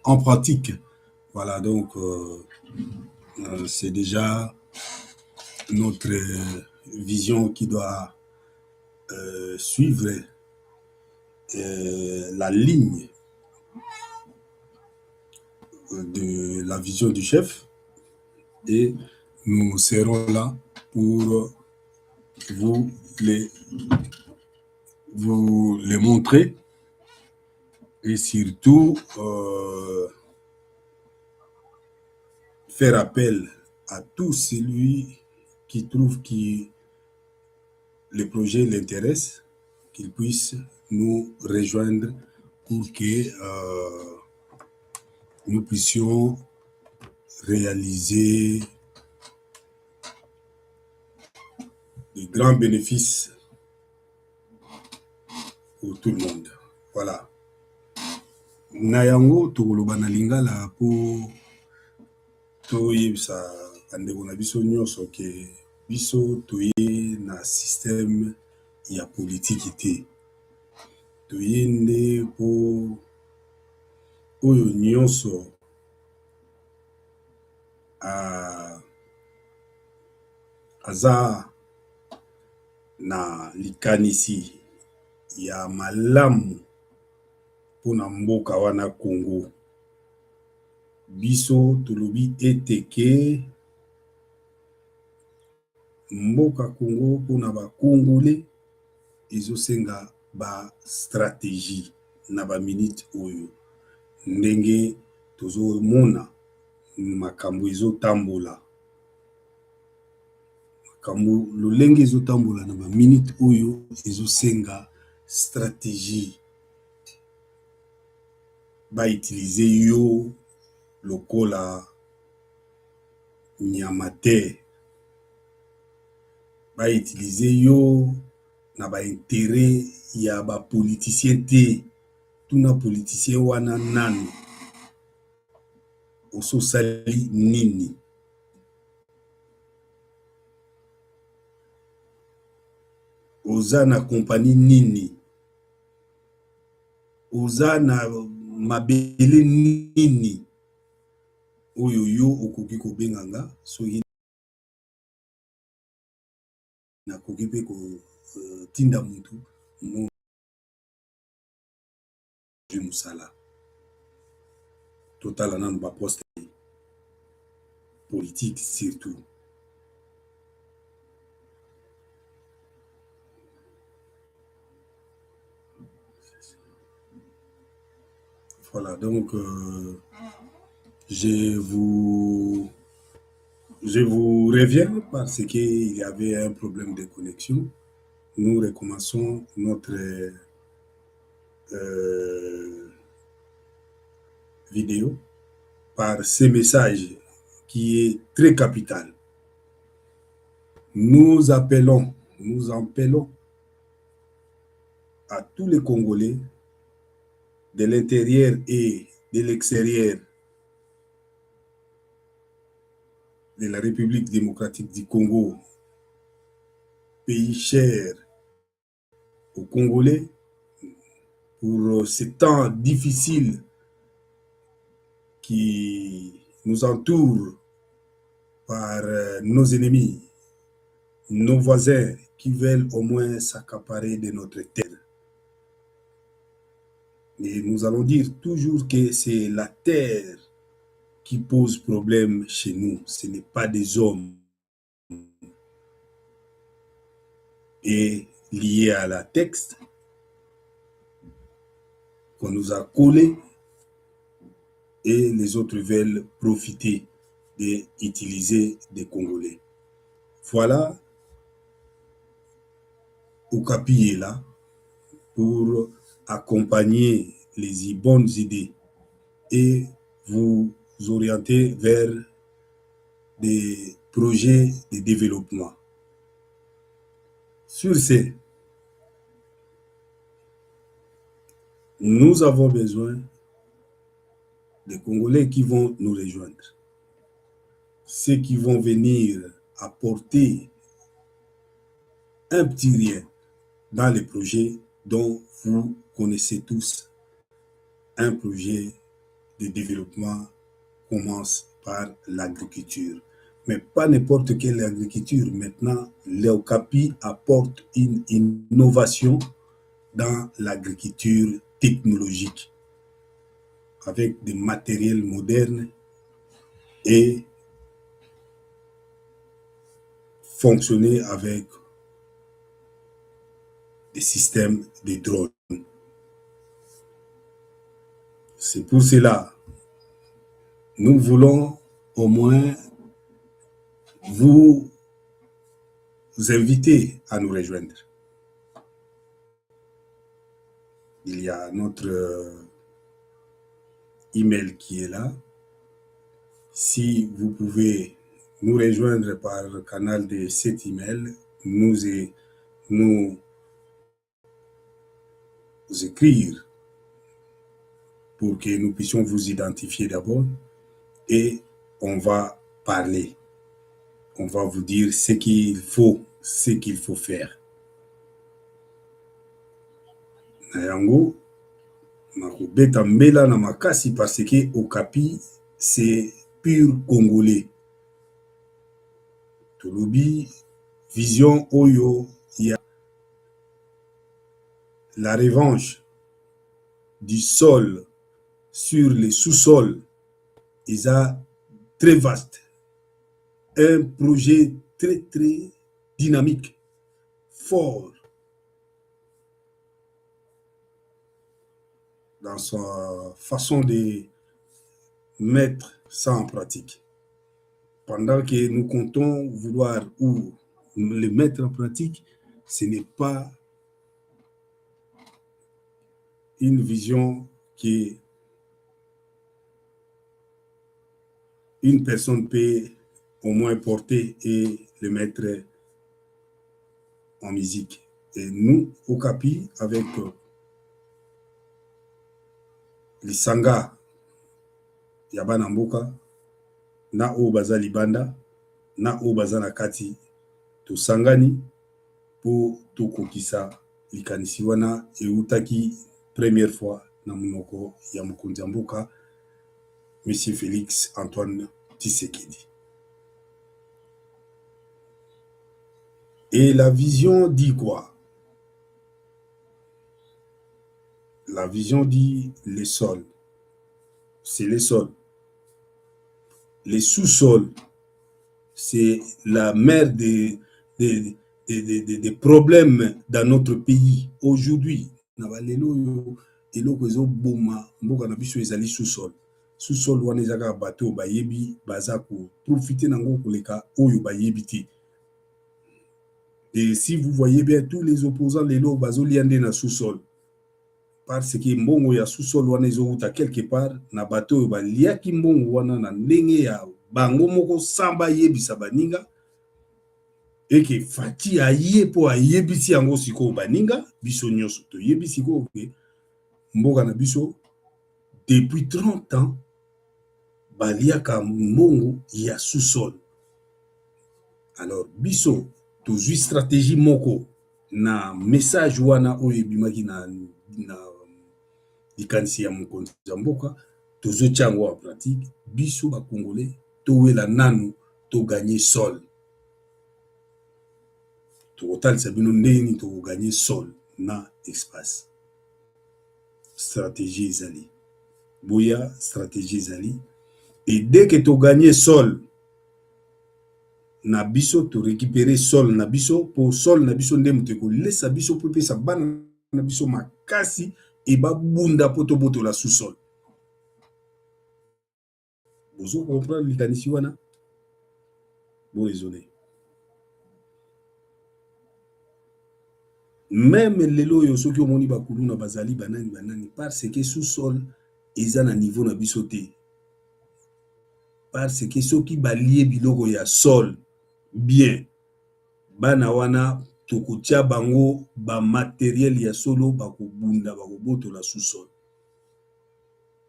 en pratique. Voilà, donc c'est déjà notre vision qui doit suivre la ligne de la vision du chef, et nous serons là pour vous les montrer, et surtout faire appel à tout celui qui trouve que le projet l'intéresse, qu'il puisse nous rejoindre pour que nous puissions réaliser de grands bénéfices pour tout le monde. Voilà. Nayango tokoloba na lingala po toyebisa bandeko na biso nyonso ke biso toye na système ya politiki te. Toye nde po oyo nyonso aza na likanisi ya malamu mpona mboka wana Congo. Biso tolobi ete ke mboka Congo mpona bakongole ezosenga ba stratégie na ba minute oyo, ndenge tozomona makambo ezotambola, makambo lolenge ezotambola na ba minute oyo ezosenga stratégie. Ba utiliser yo lokola nyama te, ba utiliser yo na ba intérêt ya ba politicien te. Tuna politicien wana nani, ososali nini? Oza na kompani nini? Oza na mabele nini oyo yo okoki kobenganga soki nakoki mpe kotinda mutu mosala totala nanu baposte politique surtout. Voilà, donc je vous reviens parce qu'il y avait un problème de connexion. Nous recommençons notre vidéo par ce message qui est très capital. Nous appelons à tous les Congolais de l'intérieur et de l'extérieur de la République démocratique du Congo, pays cher aux Congolais, pour ces temps difficiles qui nous entourent par nos ennemis, nos voisins qui veulent au moins s'accaparer de notre terre. Et nous allons dire toujours que c'est la terre qui pose problème chez nous, ce n'est pas des hommes. Et lié à la texte qu'on nous a collé, et les autres veulent profiter d'utiliser des Congolais. Voilà, Okapi est là pour accompagner les bonnes idées et vous orienter vers des projets de développement. Sur ce, nous avons besoin des Congolais qui vont nous rejoindre, ceux qui vont venir apporter un petit rien dans les projets dont vous connaissez tous, un projet de développement commence par l'agriculture. Mais pas n'importe quelle agriculture. Maintenant, l'Ocapi apporte une innovation dans l'agriculture technologique avec des matériels modernes et fonctionner avec des systèmes de drones. C'est pour cela, nous voulons au moins vous inviter à nous rejoindre. Il y a notre email qui est là. Si vous pouvez nous rejoindre par le canal de cet email, nous écrire pour que nous puissions vous identifier d'abord et on va parler. On va vous dire ce qu'il faut faire. Nayango, nakobeta mbela na makasi parce que Okapi, c'est pur congolais. Tolobi, vision oyo, il y a la revanche du sol sur les sous-sols, ils ont très vaste. Un projet très, très dynamique, fort dans sa façon de mettre ça en pratique. Pendant que nous comptons vouloir ou le mettre en pratique, ce n'est pas une vision qui une personne peut au moins porter et le mettre en musique. Et nous, au Capi, avec les Sanga, Yabana Mboka, na o baza libanda, na o baza na kati, to sangani, pour to kokisa likanisi wana eutaki première fois na munoko ya mokonzi ya mboka, Monsieur Félix Antoine Tshisekedi. Et la vision dit quoi? La vision dit les sols. C'est les sols. Les sous-sols, c'est la mère des problèmes dans notre pays aujourd'hui. Sous-sol. Sous-sol wana ezaka bato bayebi baza ko profiter nango koleka oyo bayebi te. Et si vous voyez bien tous les opposants lelo bazoliande na sous-sol parce que mbongo ya sous-sol wana ezouta quelque part na bato oyo baliaki mbongo wana na ndenge ya bango moko samba yebisa baninga et que fati aye po ayebisi yango siko baninga biso nyonso to yebisi ko ke mboka na biso depuis 30 ans baliaka mbongo ya sous-sol. Alors biso tozwi stratégie moko na message wana oyo ebimaki na likanisi ya mokonzi ya mboka tozotia yango en pratique. Biso bakongolais towela nanu toganye sol, tokotalisa bino ndeni tokoganye sol na espace. Stratégie ezali boya, stratégie ezali. Et dès que toganye sol na biso to récupérer sol na biso pour sol na biso ndem te ko laissa biso pour pesa bana na biso makasi et ba bunda poto boto la sous-sol. Vous comprenez likanisi wana? Bon désolé. Même lelo yo soki omoni bakulu na bazali banani parce que sous-sol eza na niveau na biso te. Parce que soki balie biloko ya sol bien bana wana tokotia bango ba matériel ya solo bakobunda bakoboto la sous-sol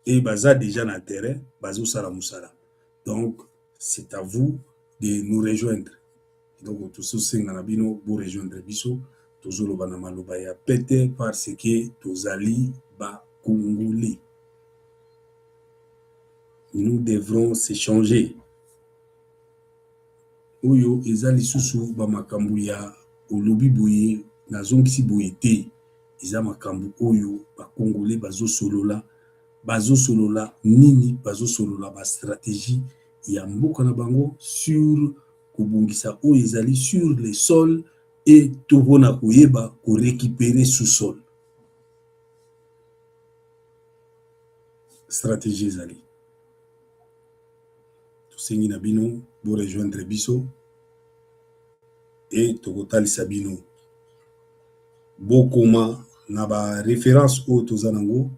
et baza déjà na terrain bazo sala musala. Donc c'est à vous de nous rejoindre. Donc tout ce singa na bino pour rejoindre biso tozoloba na maloba ya pete parce que tozali ba congolais. nous devrons s'échanger. Oyo eza lisusu ba makambo ya olobi boye nazongisi boye te. Eza makambo oyo ba Congolais bazosolola nini, bazosolola ba stratégie ya mboka na bango sur kobungisa oyo ezali sur les sols et tobona koyeba ko récupérer sous-sol. Stratégie ezali. Tosengi na bino bo rejoindre biso et tokotalisa bino bokoma na ba référence oyo toza nango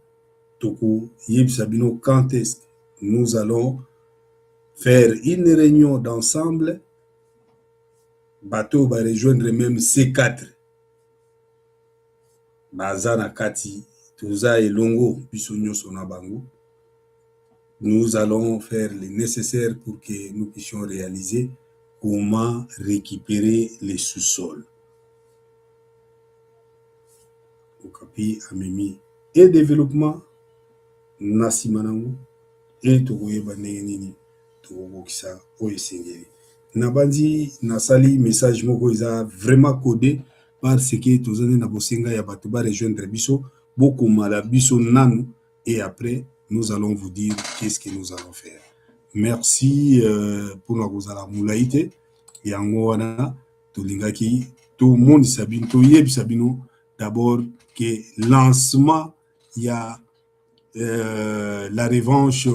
tokoyebisa bino quand est-ce que nous allons faire une réunion d'ensemble bato ba rejoindre même C4 baza na kati toza elongo biso nyonso na bango. Nous allons faire le nécessaire pour que nous puissions réaliser comment récupérer les sous-sols. Okapi amemi et développement nasima nango et tokoyeba ndenge nini tokokisa oyo esengeli. Nabandi nasali message moko eza vraiment codé parce que tozali na bosenga ya bato ba rejoindre biso bokoma la biso nanu et après nous allons vous dire qu'est-ce que nous allons faire. Merci pour na kozala mulaite yango wana tolingaki tout monde sabino toyebisa bino d'abord que lancement il y a la revanche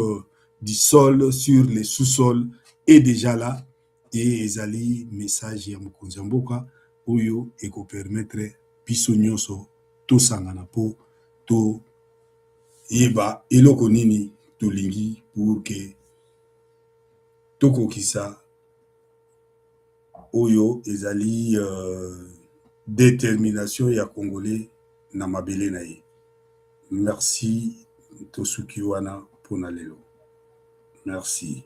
du sol sur les sous-sols est déjà là et ezali message ya mokonzi ya mboka oyo eko permettre biso nyonso tosangana po to yeba eloko nini tolingi pour que tokokisa oyo ezali détermination ya Congolais na mabele na ye. Merci tosuki wana pona lelo. Merci.